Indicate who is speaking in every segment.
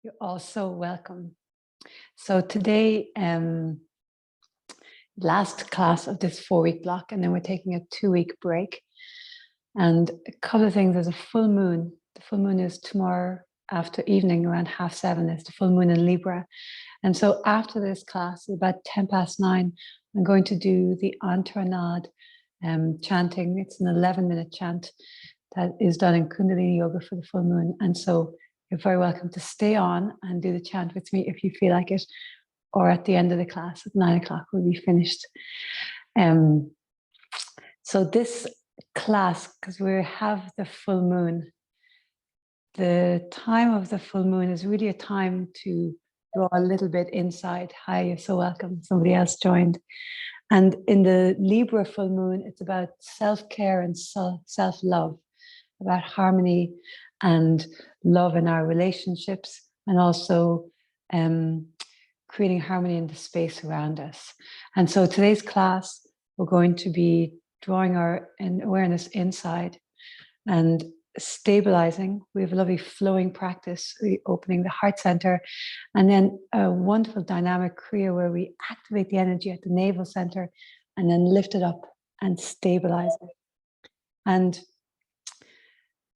Speaker 1: You're all so welcome. So today, last class of this 4-week block, and then we're taking a 2-week break. And a couple of things, there's a full moon. The full moon is tomorrow after evening around 7:30. It's the full moon in Libra. And so after this class, about 9:10, I'm going to do the Antarnad chanting. It's an 11-minute chant that is done in Kundalini Yoga for the full moon. And so you're very welcome to stay on and do the chant with me if you feel like it, or at the end of the class at 9 o'clock we'll be finished. So this class, because we have the full moon, the time of the full moon is really a time to draw a little bit inside. Hi, you're so welcome. Somebody else joined. And in the Libra full moon, it's about self-care and self-love, about harmony and love in our relationships, and also creating harmony in the space around us. And so today's class, we're going to be drawing our awareness inside and stabilizing. We have a lovely flowing practice, opening the heart center, and then a wonderful dynamic kriya where we activate the energy at the navel center and then lift it up and stabilize it. And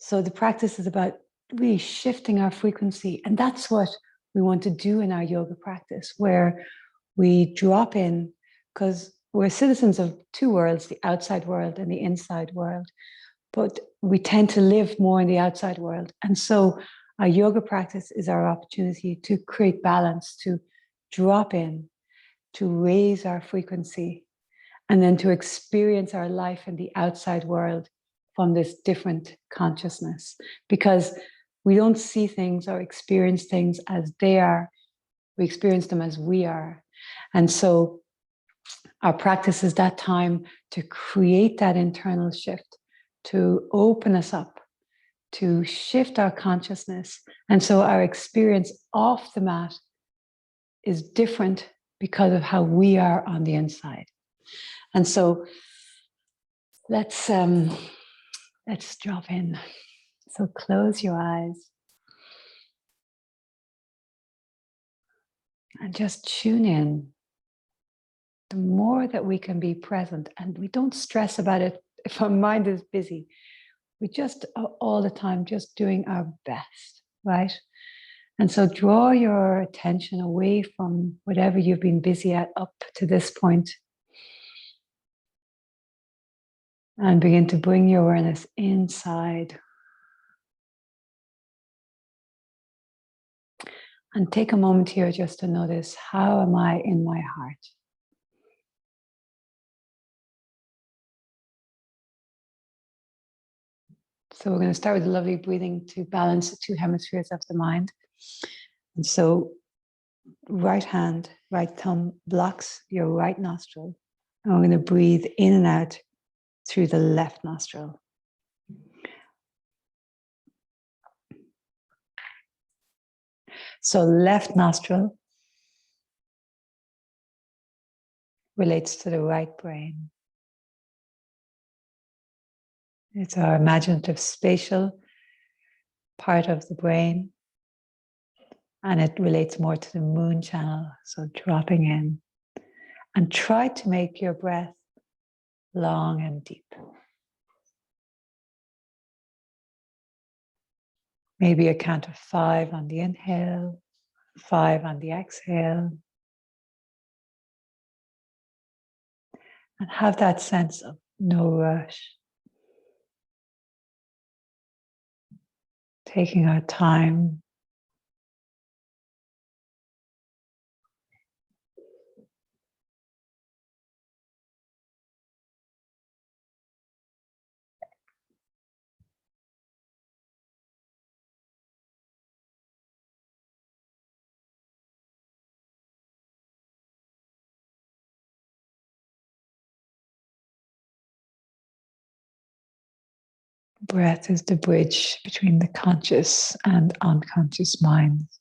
Speaker 1: so the practice is about really shifting our frequency, and that's what we want to do in our yoga practice, where we drop in, because we're citizens of two worlds, the outside world and the inside world, but we tend to live more in the outside world. And so our yoga practice is our opportunity to create balance, to drop in, to raise our frequency, and then to experience our life in the outside world from this different consciousness, because we don't see things or experience things as they are. We experience them as we are. And so our practice is that time to create that internal shift, to open us up, to shift our consciousness. And so our experience off the mat is different because of how we are on the inside. And so let's drop in. So close your eyes and just tune in. The more that we can be present, and we don't stress about it if our mind is busy, we just are all the time just doing our best, right? And so draw your attention away from whatever you've been busy at up to this point, and begin to bring your awareness inside. And take a moment here just to notice, how am I in my heart? So we're going to start with a lovely breathing to balance the two hemispheres of the mind. And so right hand, right thumb blocks your right nostril. And we're going to breathe in and out through the left nostril. So left nostril relates to the right brain. It's our imaginative spatial part of the brain, and it relates more to the moon channel. So dropping in, and try to make your breath long and deep. Maybe a count of 5 on the inhale, 5 on the exhale. And have that sense of no rush. Taking our time. Breath is the bridge between the conscious and unconscious minds.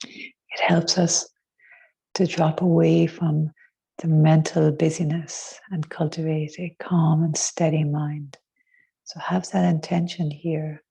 Speaker 1: It helps us to drop away from the mental busyness and cultivate a calm and steady mind. So have that intention here.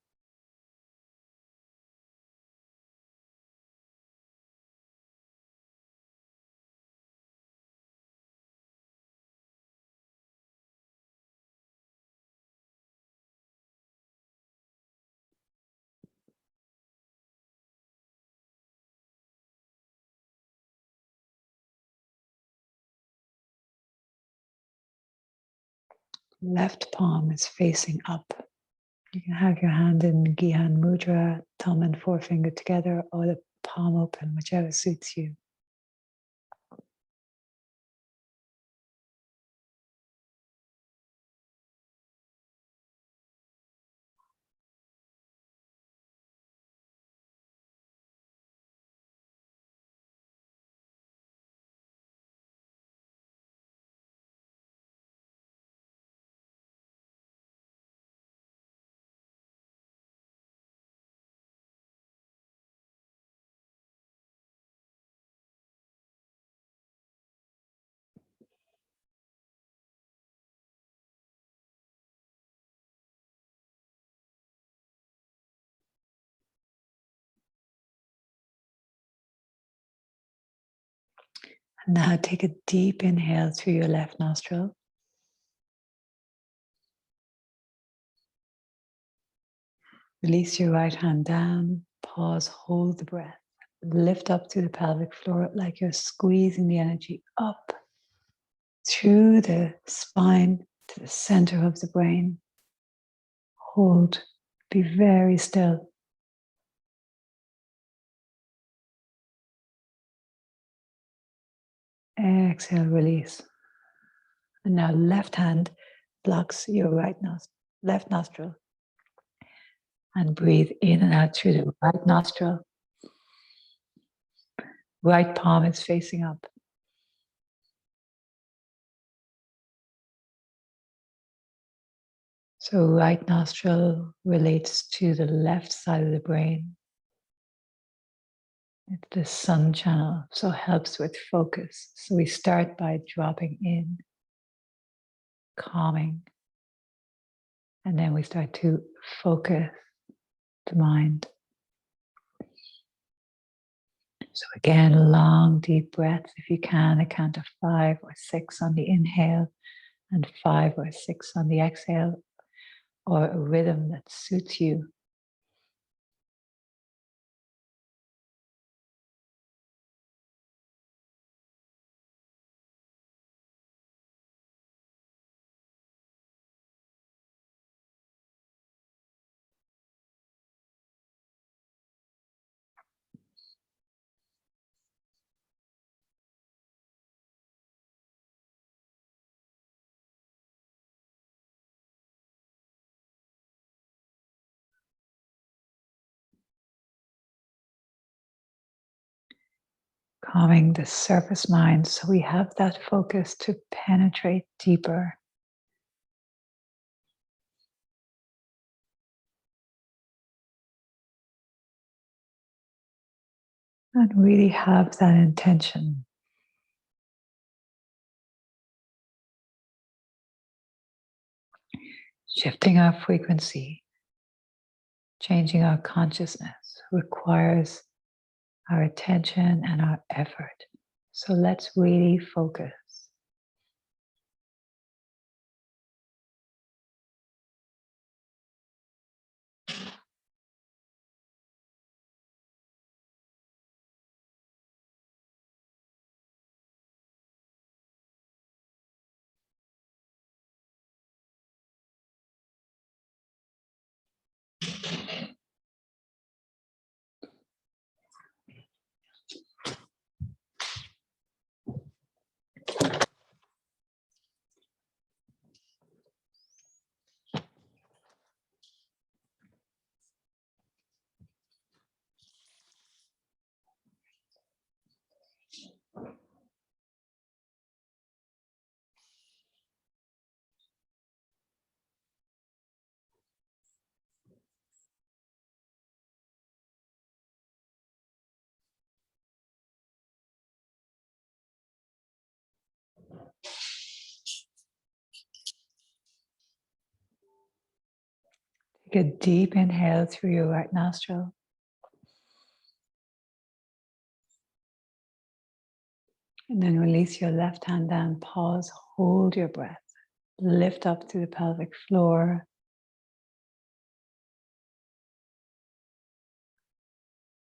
Speaker 1: Left palm is facing up. You can have your hand in Gihan Mudra, thumb and forefinger together, or the palm open, whichever suits you. Now take a deep inhale through your left nostril. Release your right hand down. Pause, hold the breath. Lift up through the pelvic floor like you're squeezing the energy up through the spine to the center of the brain. Hold. Be very still. Exhale, release. And now left hand blocks your left nostril. And breathe in and out through the right nostril. Right palm is facing up. So right nostril relates to the left side of the brain. It's the sun channel, so helps with focus. So we start by dropping in, calming, and then we start to focus the mind. So again, long, deep breaths. If you can, a count of 5 or 6 on the inhale and 5 or 6 on the exhale, or a rhythm that suits you. Calming the surface mind so we have that focus to penetrate deeper. And really have that intention. Shifting our frequency, changing our consciousness requires our attention and our effort. So let's really focus. Take a deep inhale through your right nostril. And then release your left hand down, pause, hold your breath. Lift up through the pelvic floor.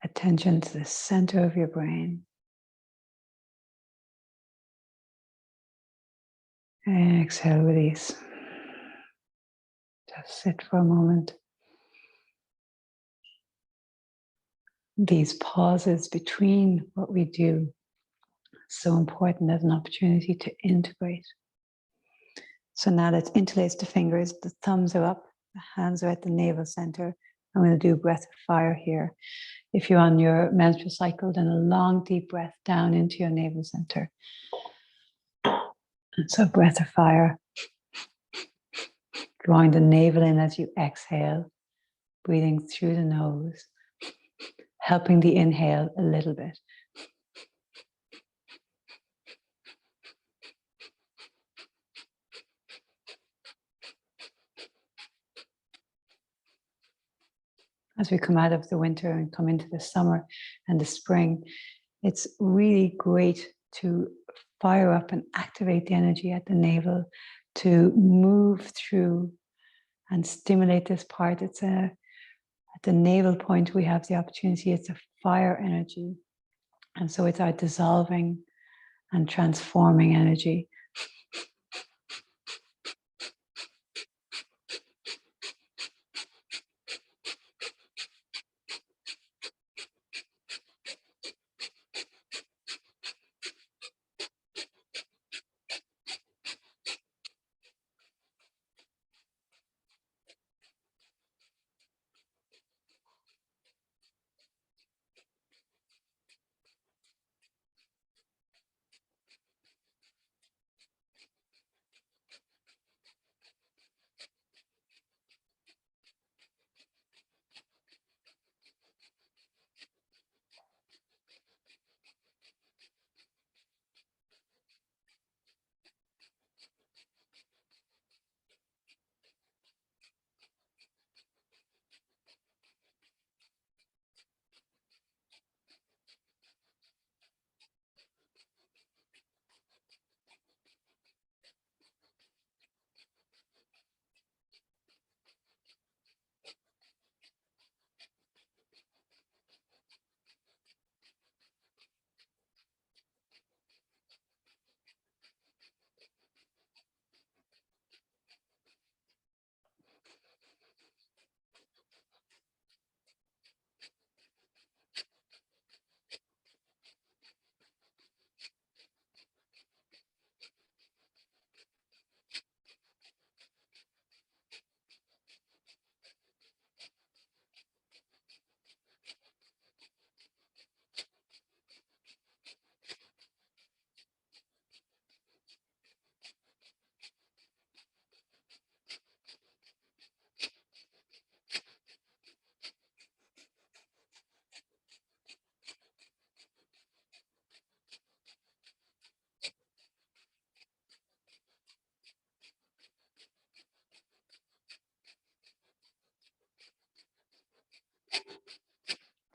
Speaker 1: Attention to the center of your brain. Exhale, release. Just sit for a moment. These pauses between what we do, so important as an opportunity to integrate. So now let's interlace the fingers. The thumbs are up, the hands are at the navel center. I'm going to do breath of fire here. If you're on your menstrual cycle, then a long, deep breath down into your navel center. And so breath of fire. Drawing the navel in as you exhale, breathing through the nose, helping the inhale a little bit. As we come out of the winter and come into the summer and the spring, it's really great to fire up and activate the energy at the navel to move through and stimulate this part. At the navel point, we have the opportunity, it's a fire energy. And so it's our dissolving and transforming energy.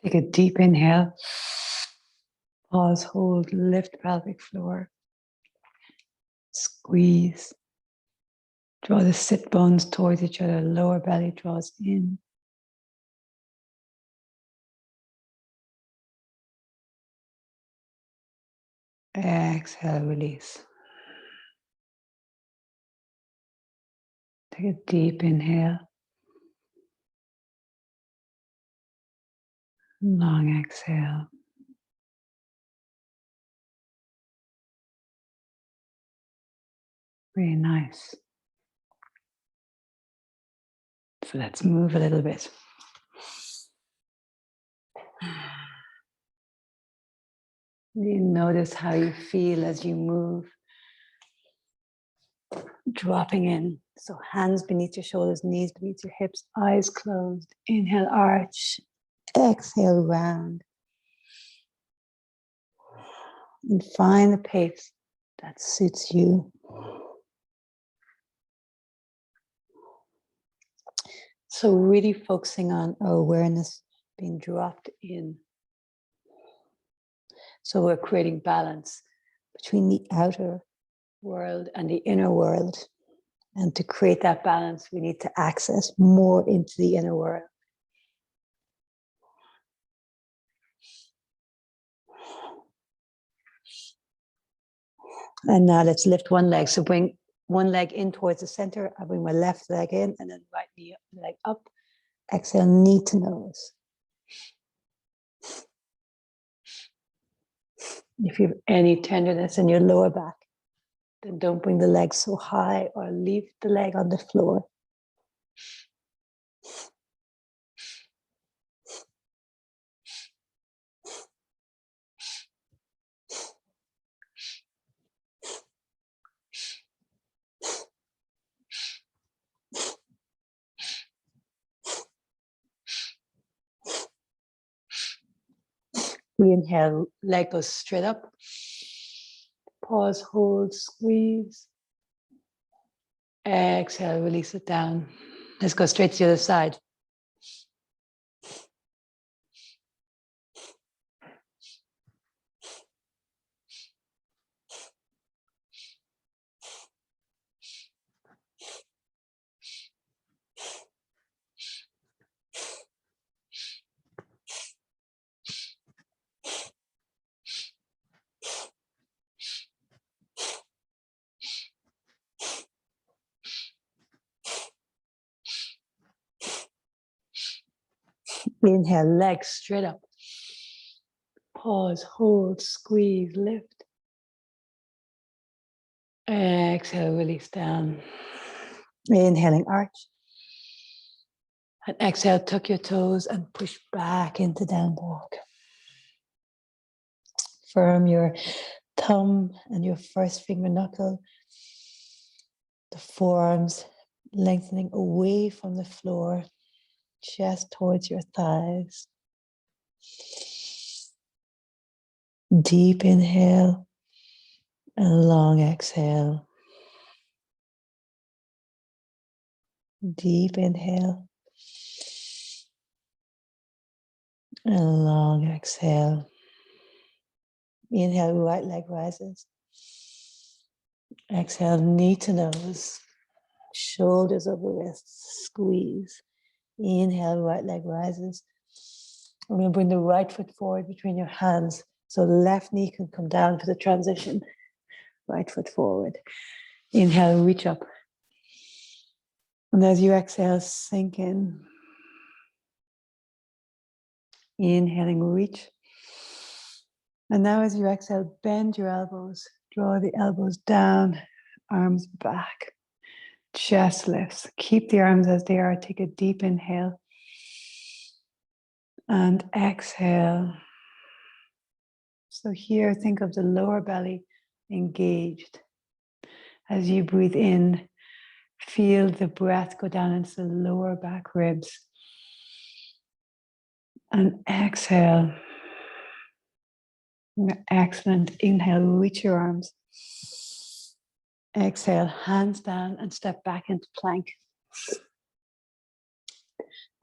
Speaker 1: Take a deep inhale. Pause, hold, lift pelvic floor. Squeeze. Draw the sit bones towards each other. Lower belly draws in. Exhale, release. Take a deep inhale. Long exhale. Very nice. So let's move a little bit. You notice how you feel as you move. Dropping in. So hands beneath your shoulders, knees beneath your hips, eyes closed. Inhale, arch. Exhale, round. And find the pace that suits you. So really focusing on our awareness being dropped in. So we're creating balance between the outer world and the inner world. And to create that balance, we need to access more into the inner world. And now let's lift one leg. So bring one leg in towards the center. I bring my left leg in and then right knee leg up. Exhale, knee to nose. If you have any tenderness in your lower back, then don't bring the leg so high or leave the leg on the floor. We inhale, leg goes straight up. Pause, hold, squeeze. Exhale, release it down. Let's go straight to the other side. Inhale, legs straight up. Pause, hold, squeeze, lift. Exhale, release down. Inhaling, arch. And exhale, tuck your toes and push back into down dog. Firm your thumb and your first finger knuckle. The forearms lengthening away from the floor, chest towards your thighs. Deep inhale and long exhale. Deep inhale and long exhale. Inhale, right leg rises. Exhale, knee to nose. Shoulders over wrists, squeeze. Inhale, right leg rises. I'm going to bring the right foot forward between your hands so the left knee can come down for the transition. Right foot forward. Inhale, reach up. And as you exhale, sink in. Inhaling, reach. And now as you exhale, bend your elbows. Draw the elbows down, arms back. Chest lifts. Keep the arms as they are. Take a deep inhale. And exhale. So here, think of the lower belly engaged. As you breathe in, feel the breath go down into the lower back ribs. And exhale. Excellent. Inhale, reach your arms. Exhale, hands down and step back into plank.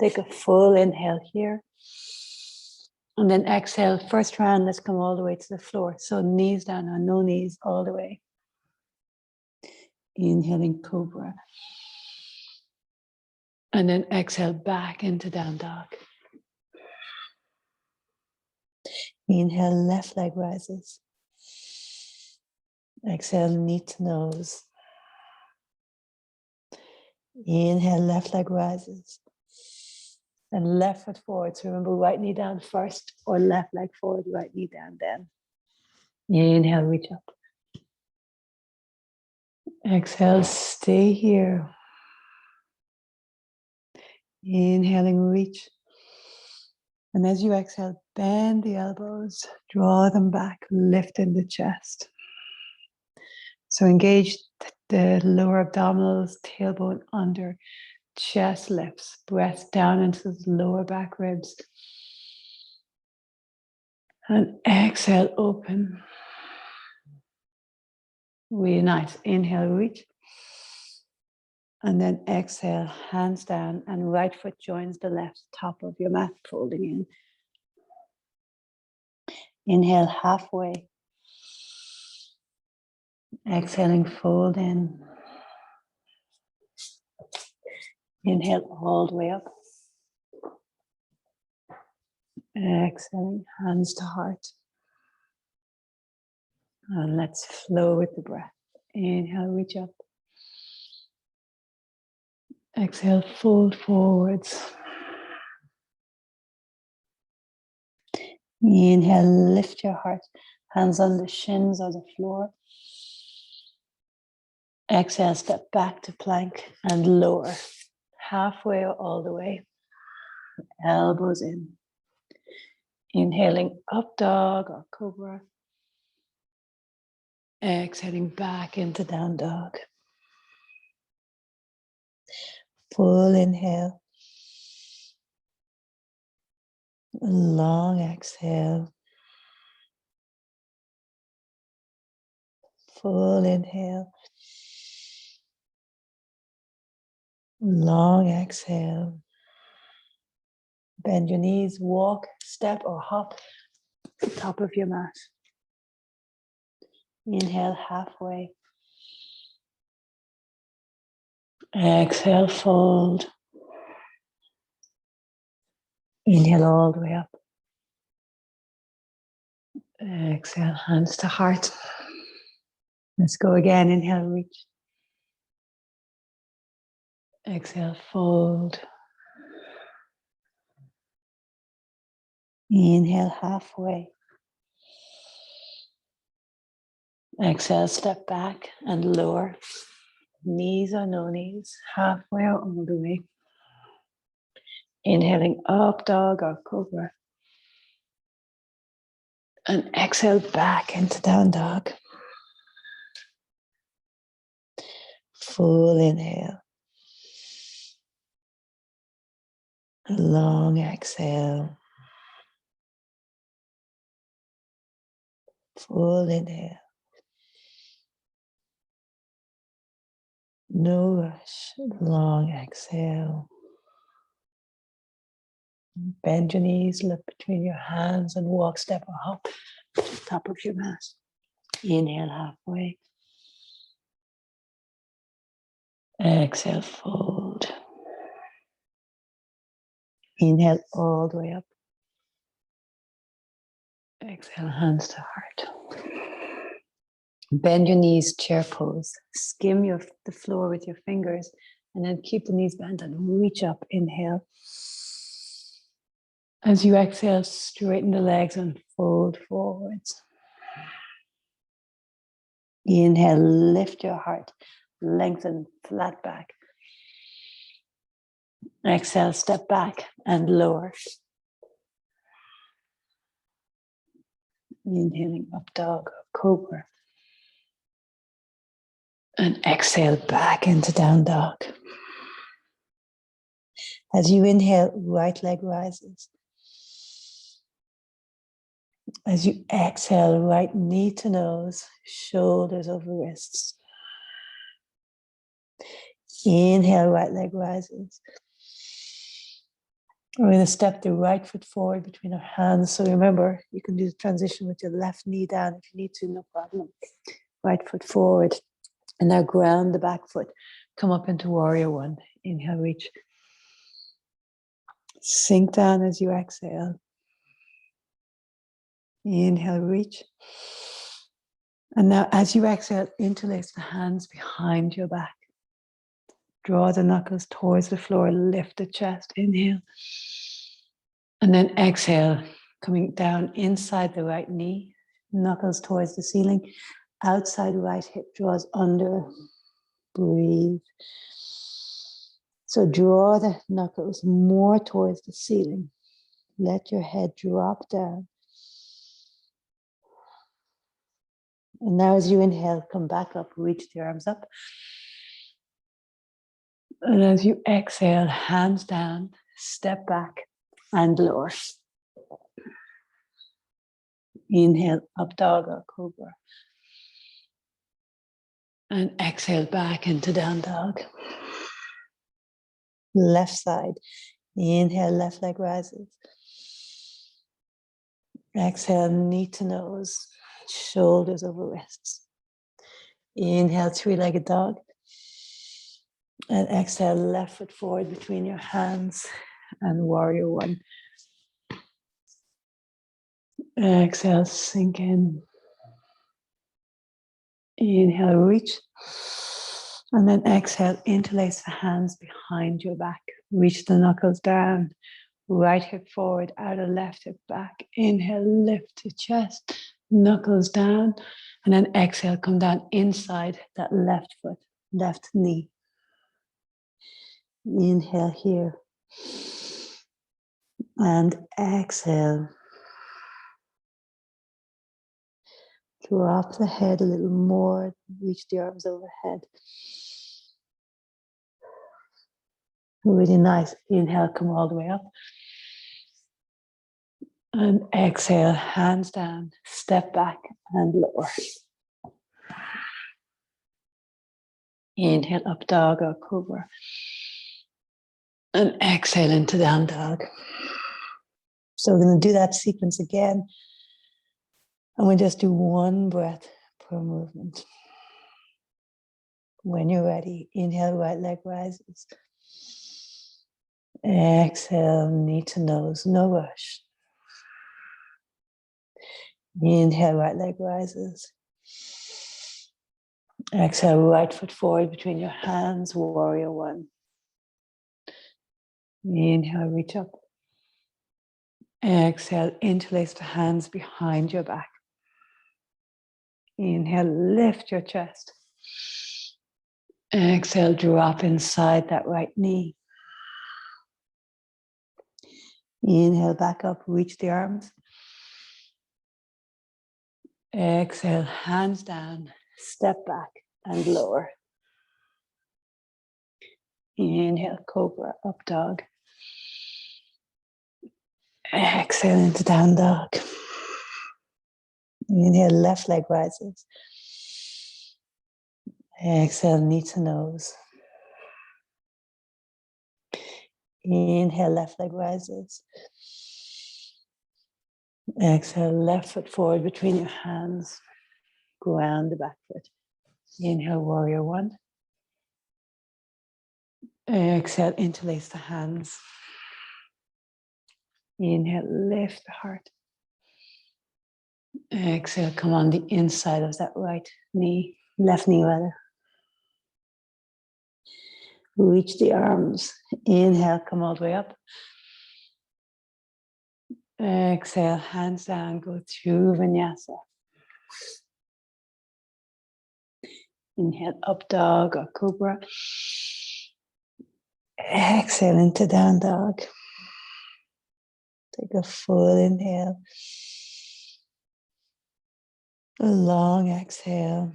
Speaker 1: Take a full inhale here. And then exhale, first round, let's come all the way to the floor. So knees down or no knees all the way. Inhaling cobra. And then exhale back into down dog. Inhale, left leg rises. Exhale, knee to nose. Inhale, left leg rises. And left foot forward. So remember, right knee down first or left leg forward, right knee down then. Inhale, reach up. Exhale, stay here. Inhaling, reach. And as you exhale, bend the elbows, draw them back, lift in the chest. So engage the lower abdominals, tailbone under, chest lifts, breath down into the lower back ribs. And exhale, open. Really nice. Inhale, reach. And then exhale, hands down, and right foot joins the left top of your mat, folding in. Inhale halfway. Exhaling, fold in. Inhale all the way up. Exhaling, hands to heart. And let's flow with the breath. Inhale, reach up. Exhale, fold forwards. Inhale, lift your heart. Hands on the shins or the floor. Exhale, step back to plank and lower. Halfway or all the way. Elbows in. Inhaling up dog or cobra. Exhaling back into down dog. Full inhale. Long exhale. Full inhale. Long exhale. Bend your knees, walk, step or hop to the top of your mat. Inhale halfway. Exhale, fold. Inhale all the way up. Exhale, hands to heart. Let's go again. Inhale, reach. Exhale, fold. Inhale halfway. Exhale, step back and lower. Knees or no knees, halfway or all the way. Inhaling up dog or cobra. And exhale back into down dog. Full inhale. Long exhale. Full inhale. No rush. Long exhale. Bend your knees, look between your hands and walk, step or hop to the top of your mat. Inhale halfway. Exhale, fold. Inhale all the way up. Exhale, hands to heart. Bend your knees, chair pose. Skim the floor with your fingers and then keep the knees bent and reach up. Inhale. As you exhale, straighten the legs and fold forwards. Inhale, lift your heart, lengthen, flat back. Exhale, step back and lower. Inhaling up dog, cobra. And exhale back into down dog. As you inhale, right leg rises. As you exhale, right knee to nose, shoulders over wrists. Inhale, right leg rises. We're going to step the right foot forward between our hands. So remember, you can do the transition with your left knee down if you need to, no problem. Right foot forward. And now ground the back foot. Come up into warrior one. Inhale, reach. Sink down as you exhale. Inhale, reach. And now as you exhale, interlace the hands behind your back. Draw the knuckles towards the floor, lift the chest, inhale. And then exhale, coming down inside the right knee, knuckles towards the ceiling. Outside right hip draws under, breathe. So draw the knuckles more towards the ceiling. Let your head drop down. And now as you inhale, come back up, reach the arms up. And as you exhale, hands down, step back and lower. Inhale, up dog or cobra. And exhale back into down dog. Left side. Inhale, left leg rises. Exhale, knee to nose, shoulders over wrists. Inhale, three-legged dog. And exhale, left foot forward between your hands and warrior one. Exhale, sink in. Inhale, reach. And then exhale, interlace the hands behind your back. Reach the knuckles down. Right hip forward, outer left hip back. Inhale, lift the chest, knuckles down. And then exhale, come down inside that left foot, left knee. Inhale here. And exhale. Drop the head a little more. Reach the arms overhead. Really nice. Inhale, come all the way up. And exhale, hands down, step back and lower. Inhale, up dog or cobra. And exhale into down dog. So we're going to do that sequence again. And we'll just do one breath per movement. When you're ready, inhale, right leg rises. Exhale, knee to nose, no rush. Inhale, right leg rises. Exhale, right foot forward between your hands, warrior one. Inhale, reach up. Exhale, interlace the hands behind your back. Inhale, lift your chest. Exhale, drop inside that right knee. Inhale, back up, reach the arms. Exhale, hands down, step back and lower. Inhale, cobra, up dog. Exhale into down dog. Inhale, left leg rises. Exhale, knee to nose. Inhale, left leg rises. Exhale, left foot forward between your hands. Ground the back foot. Inhale, warrior one. Exhale, interlace the hands. Inhale, lift the heart. Exhale, come on the inside of that right knee, left knee rather. Reach the arms. Inhale, come all the way up. Exhale, hands down, go through vinyasa. Inhale, up dog or cobra. Exhale into down dog. Take a full inhale. A long exhale.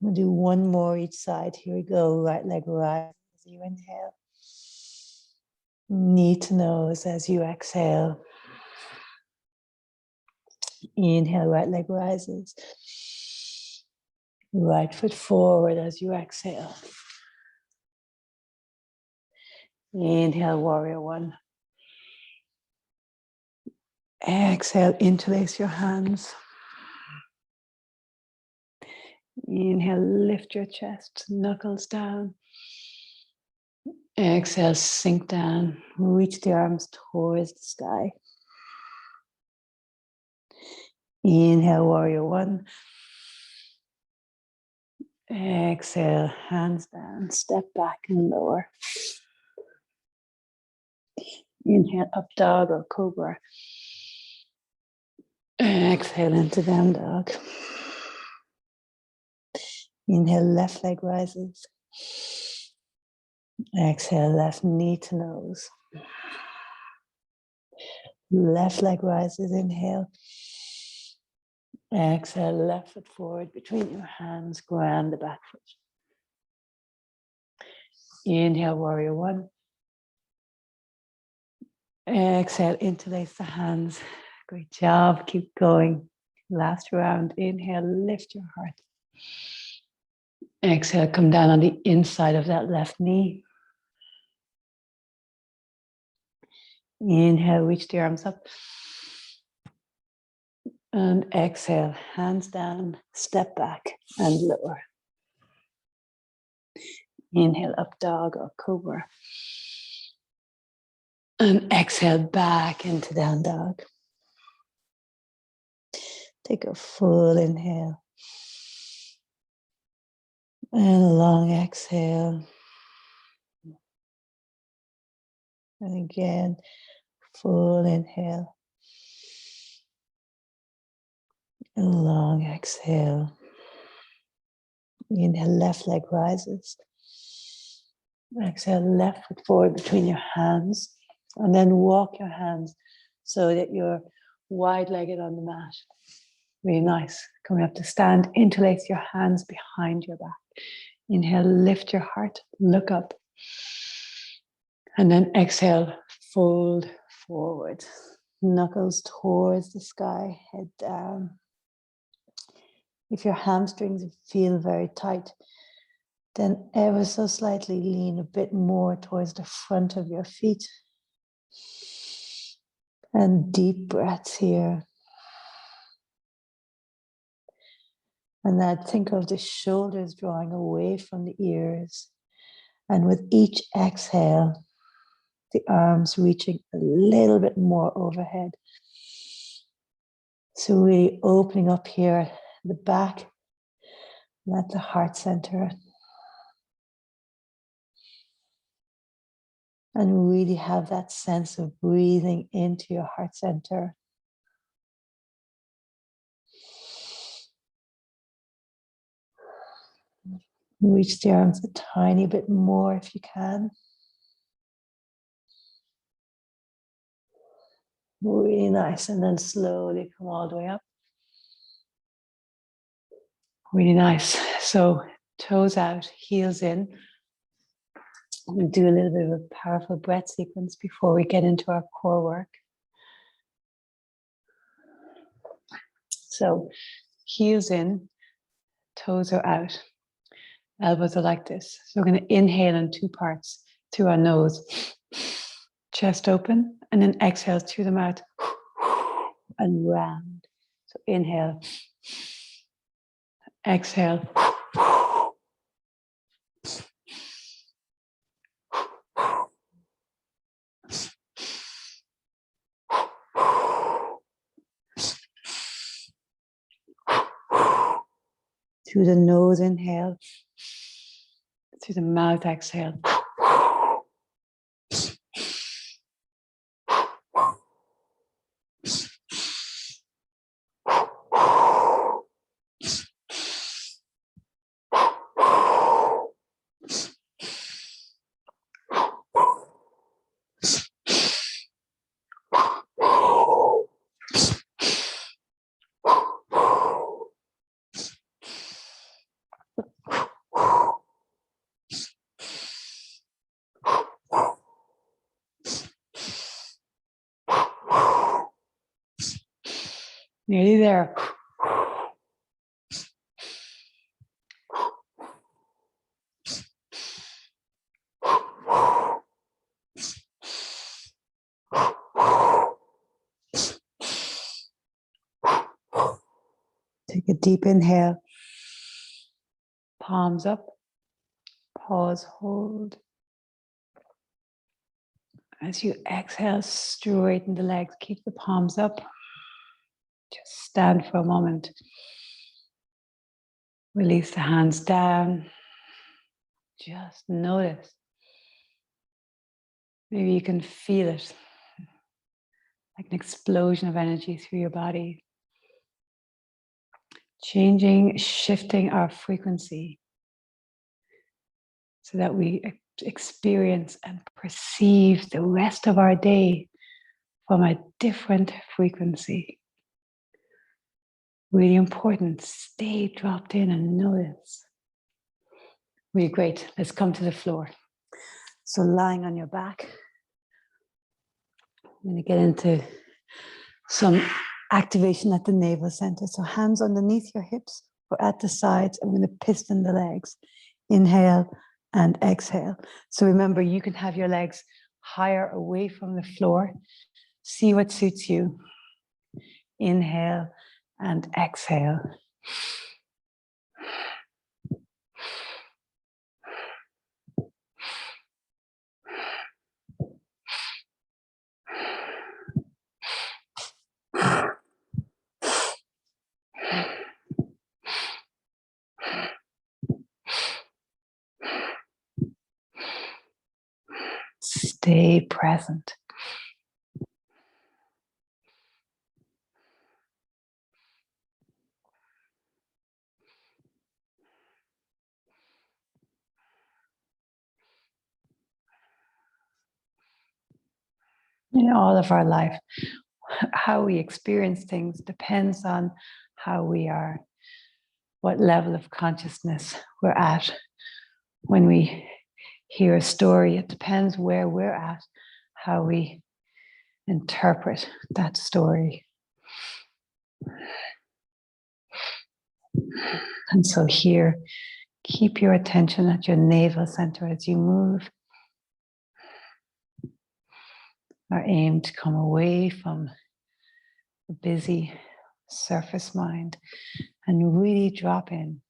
Speaker 1: We'll do one more each side. Here we go. Right leg rises as you inhale. Knee to nose as you exhale. Inhale, right leg rises. Right foot forward as you exhale. Inhale, warrior one. Exhale, interlace your hands. Inhale, lift your chest, knuckles down. Exhale, sink down. Reach the arms towards the sky. Inhale, warrior one. Exhale, hands down, step back and lower. Inhale, up dog or cobra. Exhale into down dog. Inhale, left leg rises. Exhale, left knee to nose. Left leg rises, inhale. Exhale, left foot forward between your hands, ground the back foot. Inhale, warrior one. Exhale, interlace the hands. Great job, keep going. Last round, inhale, lift your heart. Exhale, come down on the inside of that left knee. Inhale, reach the arms up. And exhale, hands down, step back and lower. Inhale, up dog or cobra. And exhale, back into down dog. Take a full inhale. And a long exhale. And again, full inhale. And a long exhale. Inhale, left leg rises. Exhale, left foot forward between your hands. And then walk your hands so that you're wide-legged on the mat. Really nice. Coming up to stand, interlace your hands behind your back. Inhale, lift your heart, look up. And then exhale, fold forward. Knuckles towards the sky, head down. If your hamstrings feel very tight, then ever so slightly lean a bit more towards the front of your feet. And deep breaths here. And then think of the shoulders drawing away from the ears. And with each exhale, the arms reaching a little bit more overhead. So really opening up here, the back, and at the heart center. And really have that sense of breathing into your heart center. Reach the arms a tiny bit more if you can. Really nice. And then slowly come all the way up. Really nice. So toes out, heels in. We'll do a little bit of a powerful breath sequence before we get into our core work. So heels in, toes are out. Elbows are like this. So we're going to inhale in two parts through our nose. Chest open, and then exhale through the mouth and round. So inhale, exhale. Through the nose, inhale. Through the mouth, exhale. Nearly there. Take a deep inhale. Palms up. Pause, hold. As you exhale, straighten the legs. Keep the palms up. Just stand for a moment. Release the hands down. Just notice. Maybe you can feel it. Like an explosion of energy through your body. Changing, shifting our frequency so that we experience and perceive the rest of our day from a different frequency. Really important. Stay dropped in and notice. Really great. Let's come to the floor. So lying on your back, I'm going to get into some activation at the navel center. So hands underneath your hips or at the sides. I'm going to piston the legs. Inhale and exhale. So remember, you can have your legs higher away from the floor. See what suits you. Inhale and exhale. Stay present. In all of our life, how we experience things depends on how we are, what level of consciousness we're at. When we hear a story, it depends where we're at, how we interpret that story. And so here, keep your attention at your navel center as you move. Our aim to come away from the busy surface mind and really drop in.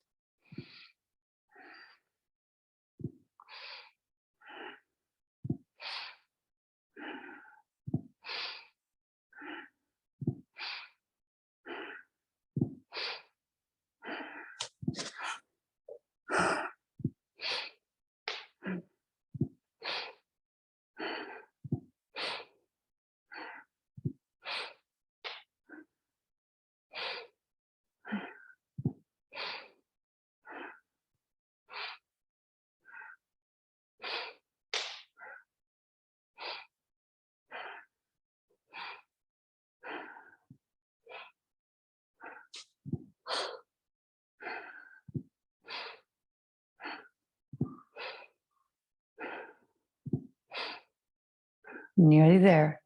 Speaker 1: Nearly there.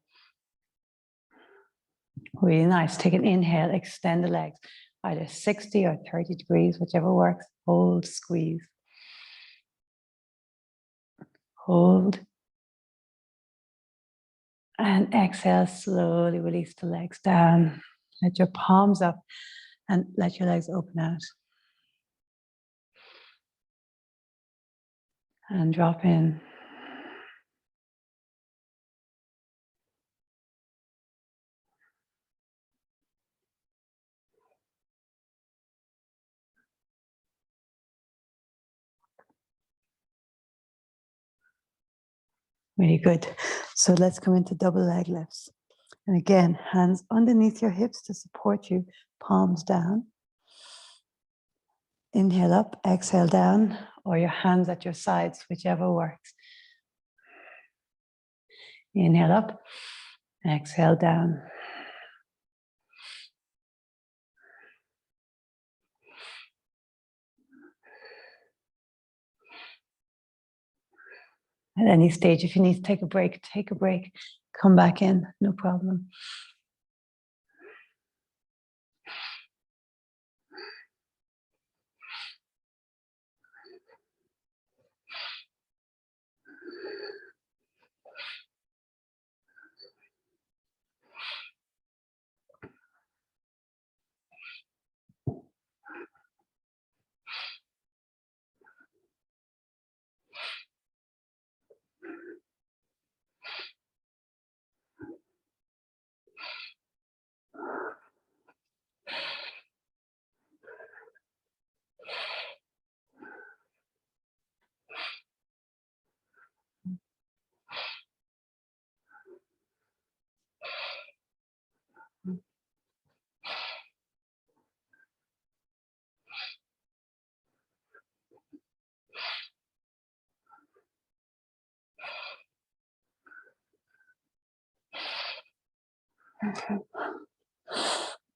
Speaker 1: Really nice. Take an inhale, extend the legs, either 60 or 30 degrees, whichever works. Hold, squeeze. Hold. And exhale, slowly release the legs down. Let your palms up and let your legs open out. And drop in. Really good. So let's come into double leg lifts. And again, hands underneath your hips to support you, palms down. Inhale up, exhale down, or your hands at your sides, whichever works. Inhale up, exhale down. At any stage, if you need to take a break, take a break. Come back in, no problem.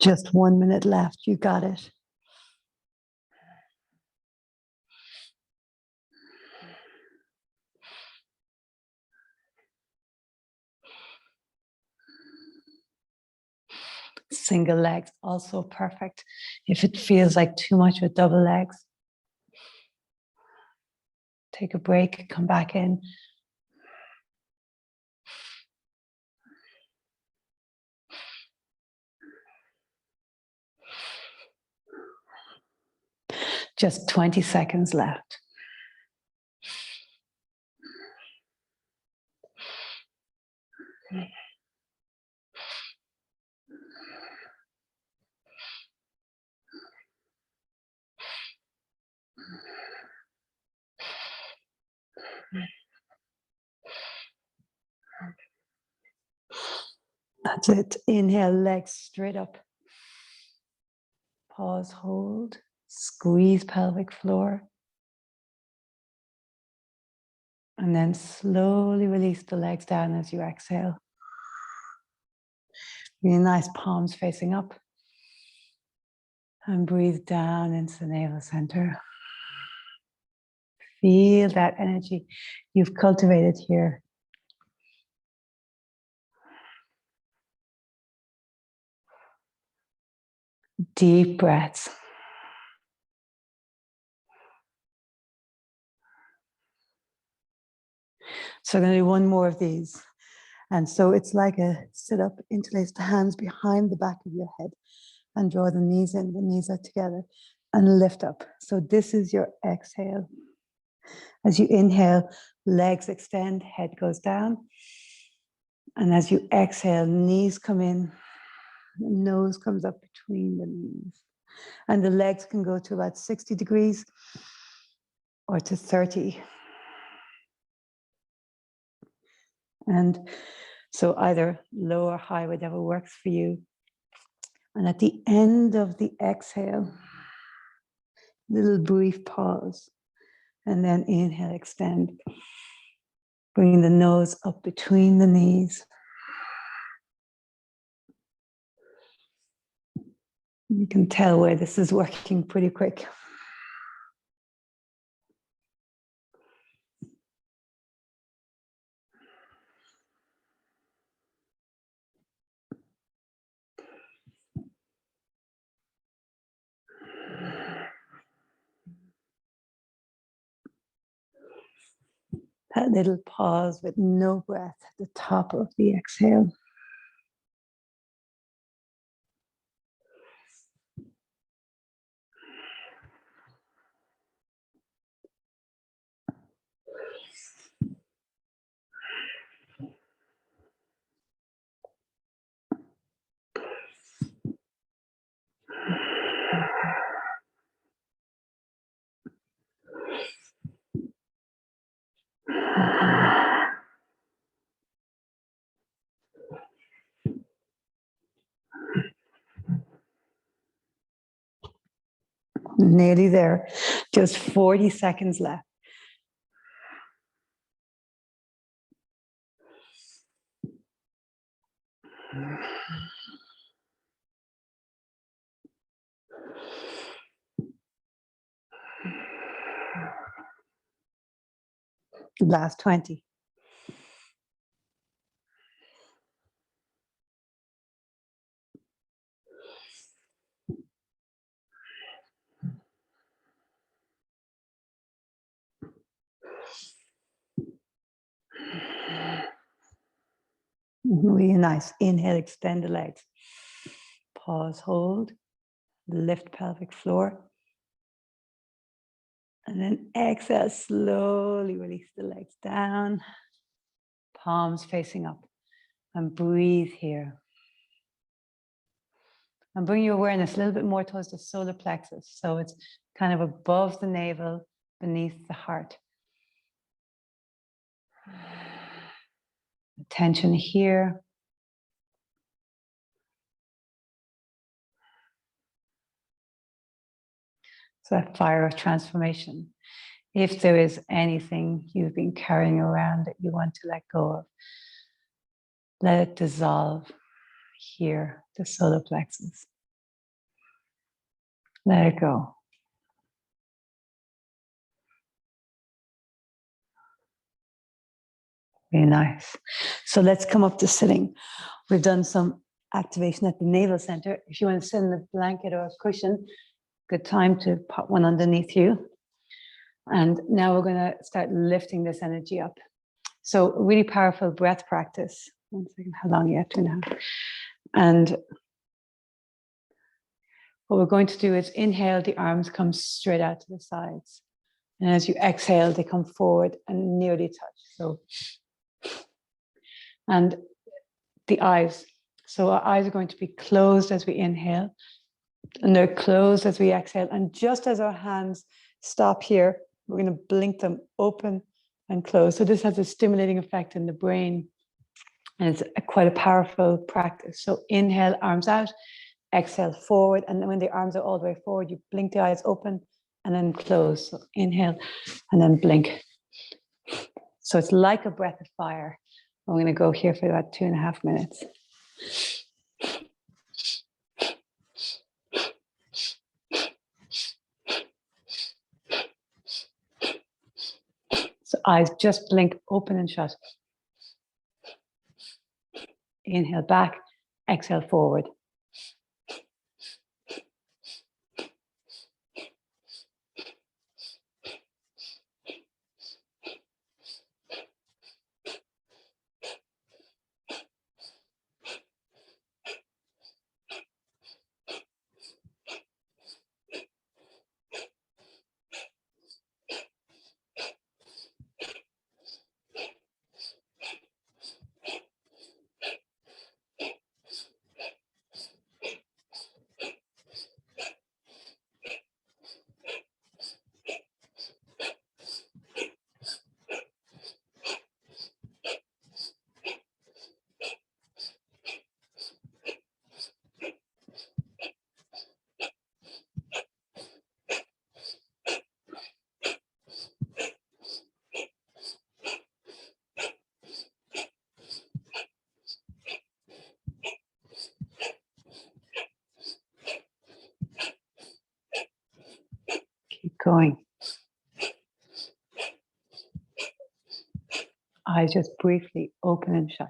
Speaker 1: Just 1 minute left, you got it. Single legs, also perfect. If it feels like too much with double legs, take a break, come back in. Just 20 seconds left. That's it. Inhale, legs straight up. Pause, hold. Squeeze pelvic floor. And then slowly release the legs down as you exhale. Really nice, palms facing up. And breathe down into the navel center. Feel that energy you've cultivated here. Deep breaths. So I'm going to do one more of these. And so it's like a sit up, interlace the hands behind the back of your head and draw the knees in, the knees are together and lift up. So this is your exhale. As you inhale, legs extend, head goes down. And as you exhale, knees come in, the nose comes up between the knees. And the legs can go to about 60 degrees or to 30. And so either low or high, whatever works for you. And at the end of the exhale, little brief pause. And then inhale, extend. Bringing the nose up between the knees. You can tell where this is working pretty quick. That little pause with no breath at the top of the exhale. Nearly there. Just 40 seconds left. Last 20. Really nice. Inhale, extend the legs. Pause, hold. Lift pelvic floor. And then exhale, slowly release the legs down. Palms facing up. And breathe here. And bring your awareness a little bit more towards the solar plexus. So it's kind of above the navel, beneath the heart. Attention here. So that fire of transformation. If there is anything you've been carrying around that you want to let go of, let it dissolve here, the solar plexus. Let it go. Very nice. So let's come up to sitting. We've done some activation at the navel center. If you want to sit in a blanket or a cushion, good time to pop one underneath you. And now we're going to start lifting this energy up. So really powerful breath practice. 1 second, how long you have to now. And What we're going to do is inhale, the arms come straight out to the sides. And as you exhale, they come forward and nearly touch. So, and the eyes. So our eyes are going to be closed as we inhale, and they're closed as we exhale. And just as our hands stop here, we're going to blink them open and close. So this has a stimulating effect in the brain, and it's quite a powerful practice. So inhale, arms out, exhale forward, and then when the arms are all the way forward, you blink the eyes open and then close. So inhale and then blink. So it's like a breath of fire. I'm going to go here for about 2.5 minutes. So eyes just blink open and shut. Inhale back, exhale forward. Keep going. Eyes just briefly open and shut.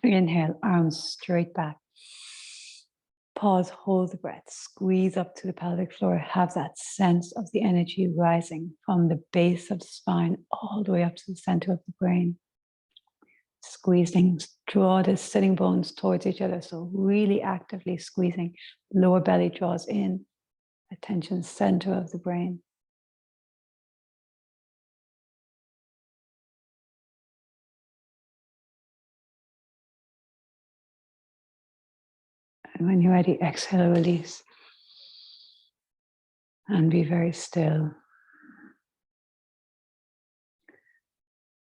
Speaker 1: Inhale, arms straight back. Pause, hold the breath, squeeze up to the pelvic floor. Have that sense of the energy rising from the base of the spine all the way up to the center of the brain. Squeezing, draw the sitting bones towards each other. So really actively squeezing. Lower belly draws in, attention center of the brain. And when you're ready, exhale, release. And be very still.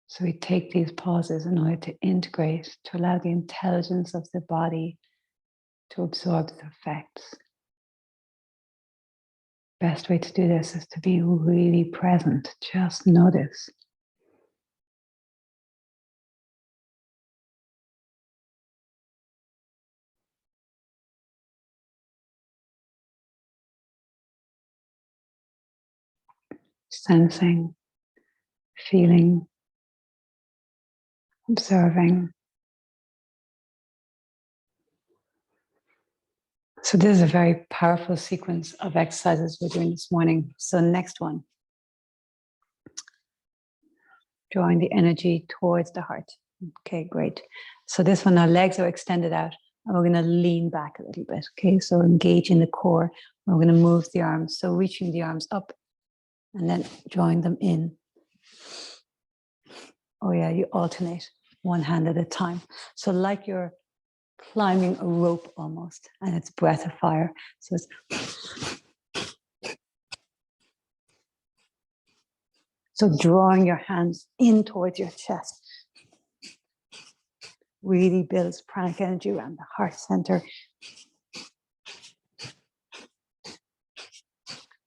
Speaker 1: So we take these pauses in order to integrate, to allow the intelligence of the body to absorb the effects. Best way to do this is to be really present. Just notice. Sensing, feeling, observing. So this is a very powerful sequence of exercises we're doing this morning. So next one, drawing the energy towards the heart. Okay, great. So this one, our legs are extended out and we're going to lean back a little bit. Okay, so engage in the core. We're going to move the arms. So reaching the arms up and then drawing them in. Oh yeah, you alternate one hand at a time. So like you're climbing a rope almost, and it's breath of fire. So it's so drawing your hands in towards your chest really builds pranic energy around the heart center.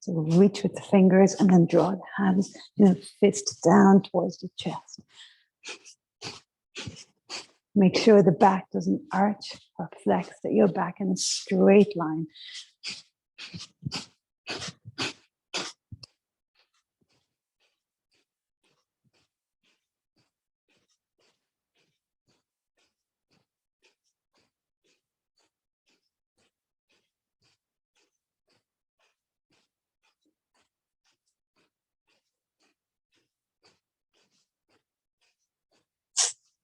Speaker 1: So reach with the fingers and then draw the hands in a fist down towards the chest. Make sure the back doesn't arch or flex, that you're back in a straight line.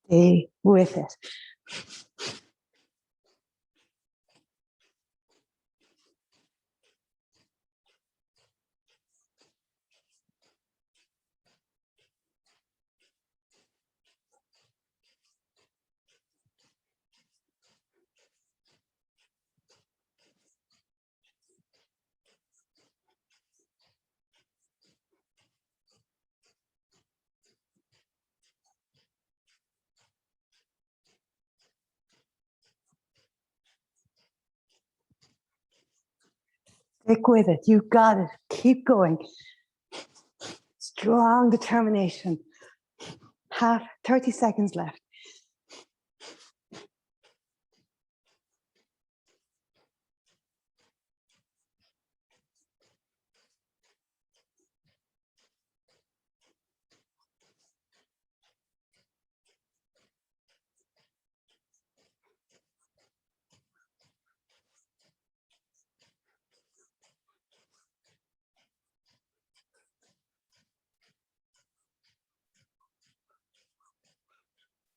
Speaker 1: Stay with it. Stick with it. You got it. Keep going. Strong determination. 30 seconds left.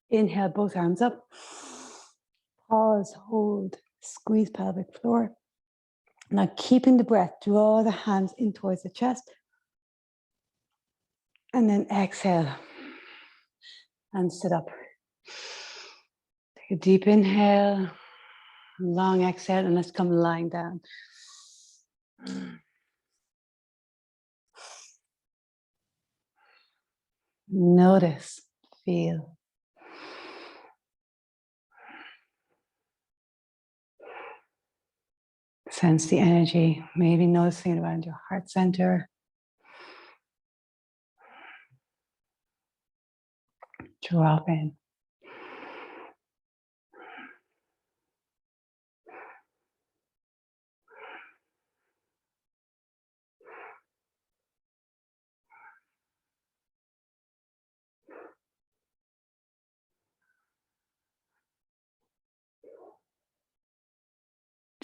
Speaker 1: Inhale, both arms up. Pause, hold, squeeze pelvic floor. Now keeping the breath, draw the hands in towards the chest. And then exhale and sit up. Take a deep inhale, long exhale, and let's come lying down. Notice, feel. Sense the energy, maybe noticing it around your heart center. Drop in.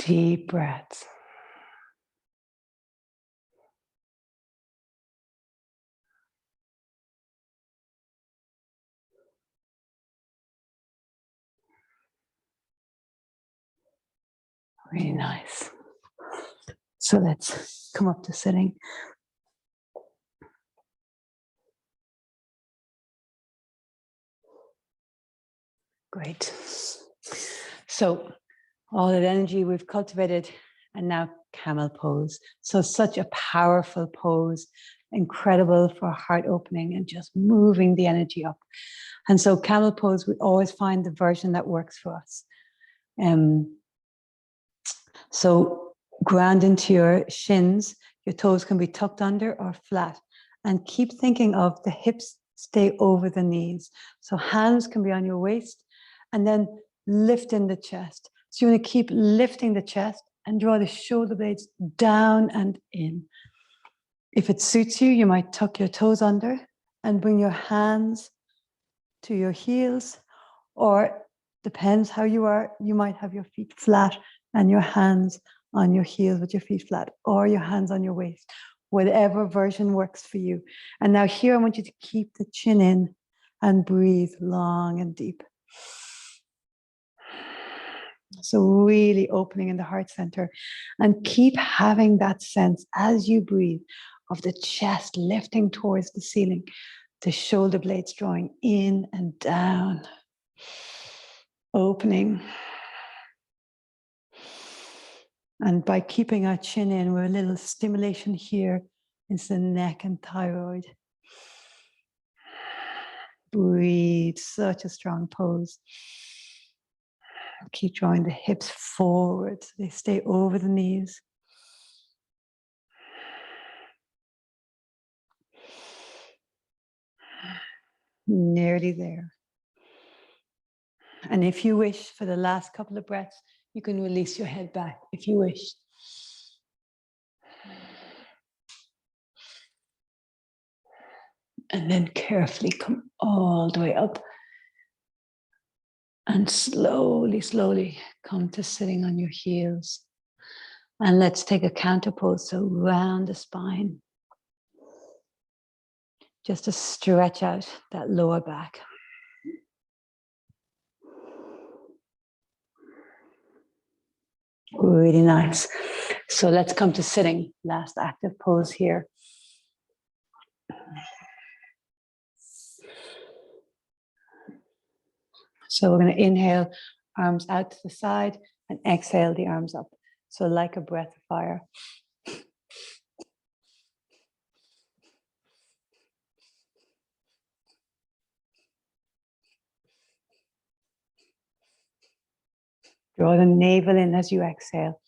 Speaker 1: Deep breaths. Really nice. So let's come up to sitting. Great. So all that energy we've cultivated, and now camel pose. So such a powerful pose, incredible for heart opening and just moving the energy up. And so camel pose, we always find the version that works for us. So ground into your shins, your toes can be tucked under or flat, and keep thinking of the hips stay over the knees. So hands can be on your waist, and then lift in the chest. So you want to keep lifting the chest and draw the shoulder blades down and in. If it suits you, you might tuck your toes under and bring your hands to your heels, or depends how you are, you might have your feet flat and your hands on your heels with your feet flat, or your hands on your waist, whatever version works for you. And now here, I want you to keep the chin in and breathe long and deep. So really opening in the heart center, and keep having that sense as you breathe of the chest lifting towards the ceiling, the shoulder blades drawing in and down, opening, And by keeping our chin in, we're a little stimulation here into the neck and thyroid. Breathe, such a strong pose. Keep drawing the hips forward so they stay over the knees. Nearly there. And if you wish, for the last couple of breaths, you can release your head back if you wish. And then carefully come all the way up. And slowly, slowly come to sitting on your heels. And let's take a counter pose, so round the spine. Just to stretch out that lower back. Really nice. So let's come to sitting, last active pose here. So we're going to inhale, arms out to the side, and exhale the arms up. So like a breath of fire. Draw the navel in as you exhale.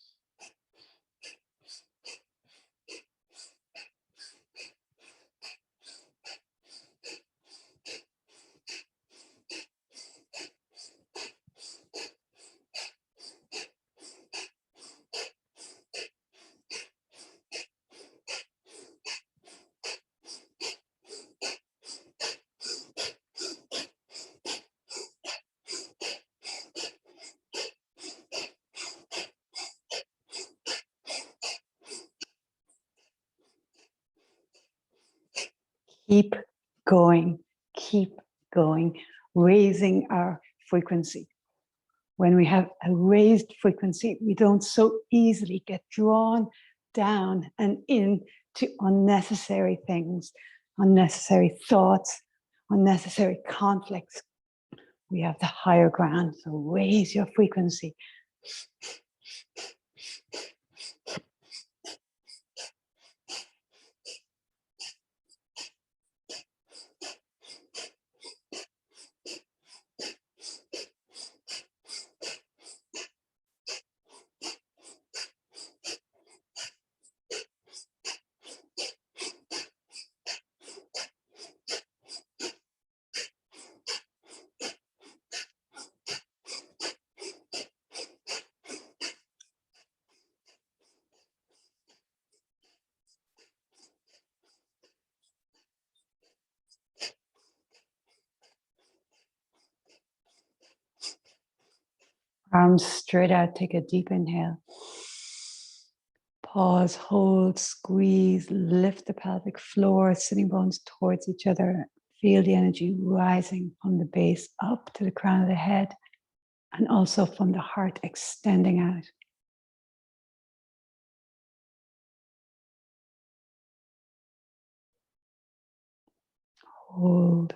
Speaker 1: Keep going, raising our frequency. When we have a raised frequency, we don't so easily get drawn down and into unnecessary things, unnecessary thoughts, unnecessary conflicts. We have the higher ground, so raise your frequency. Arms straight out, take a deep inhale. Pause, hold, squeeze, lift the pelvic floor, sitting bones towards each other. Feel the energy rising from the base up to the crown of the head, and also from the heart extending out. Hold.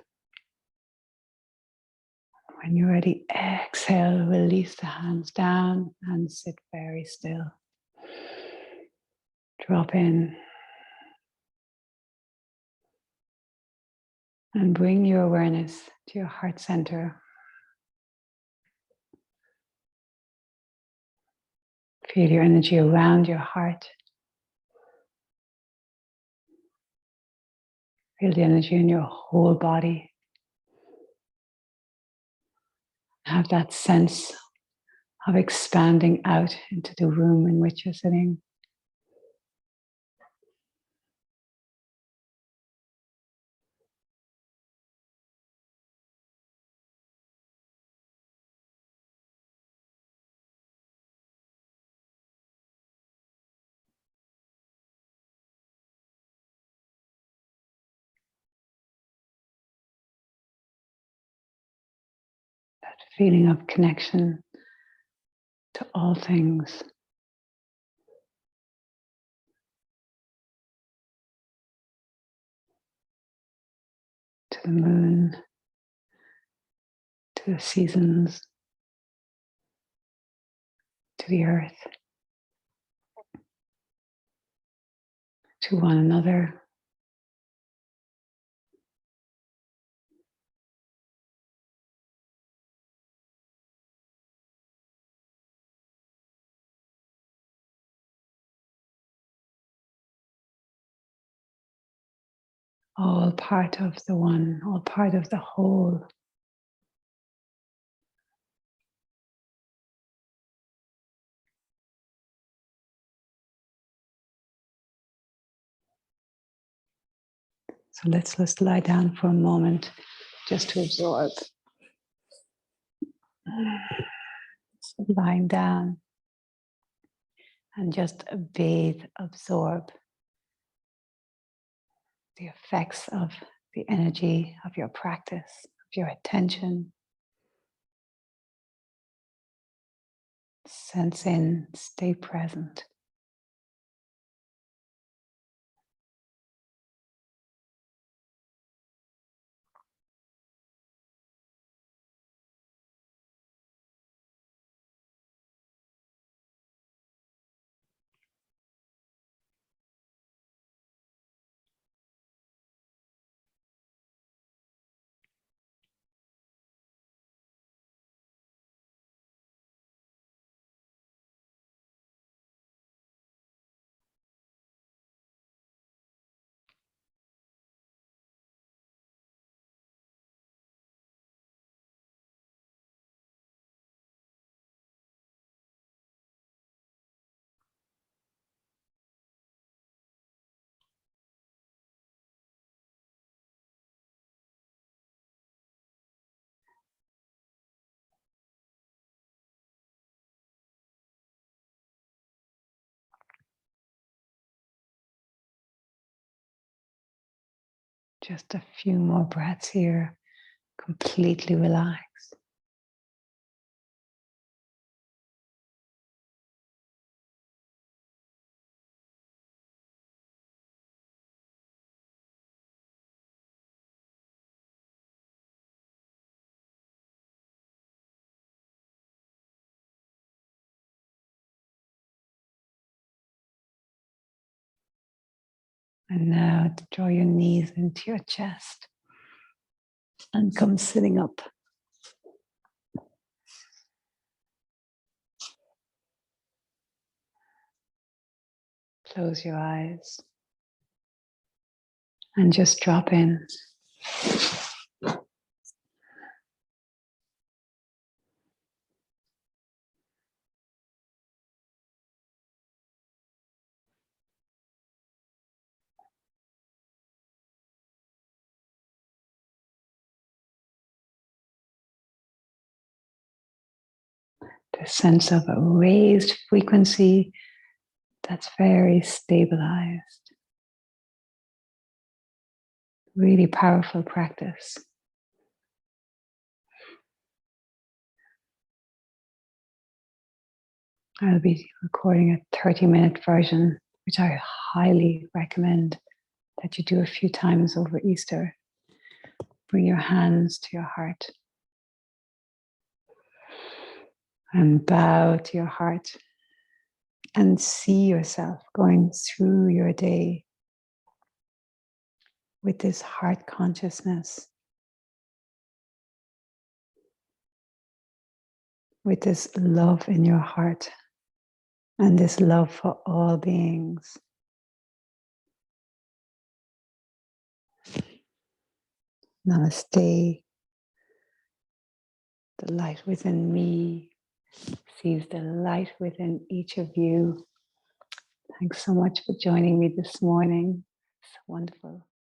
Speaker 1: When you're ready, exhale, release the hands down and sit very still. Drop in. And bring your awareness to your heart center. Feel your energy around your heart. Feel the energy in your whole body. Have that sense of expanding out into the room in which you're sitting. That feeling of connection to all things. To the moon, to the seasons, to the earth. to one another. All part of the one, all part of the whole. So let's just lie down for a moment just to absorb. So lying down and just bathe, absorb the effects of the energy of your practice, of your attention. Sense in, stay present. Just a few more breaths here, completely relaxed. And now draw your knees into your chest and come sitting up. Close your eyes and just drop in. The sense of a raised frequency that's very stabilized. Really powerful practice. I'll be recording a 30-minute version, which I highly recommend that you do a few times over Easter. Bring your hands to your heart and bow to your heart and see yourself going through your day with this heart consciousness, with this love in your heart and this love for all beings. Namaste. The light within me sees the light within each of you. Thanks so much for joining me this morning. It's wonderful.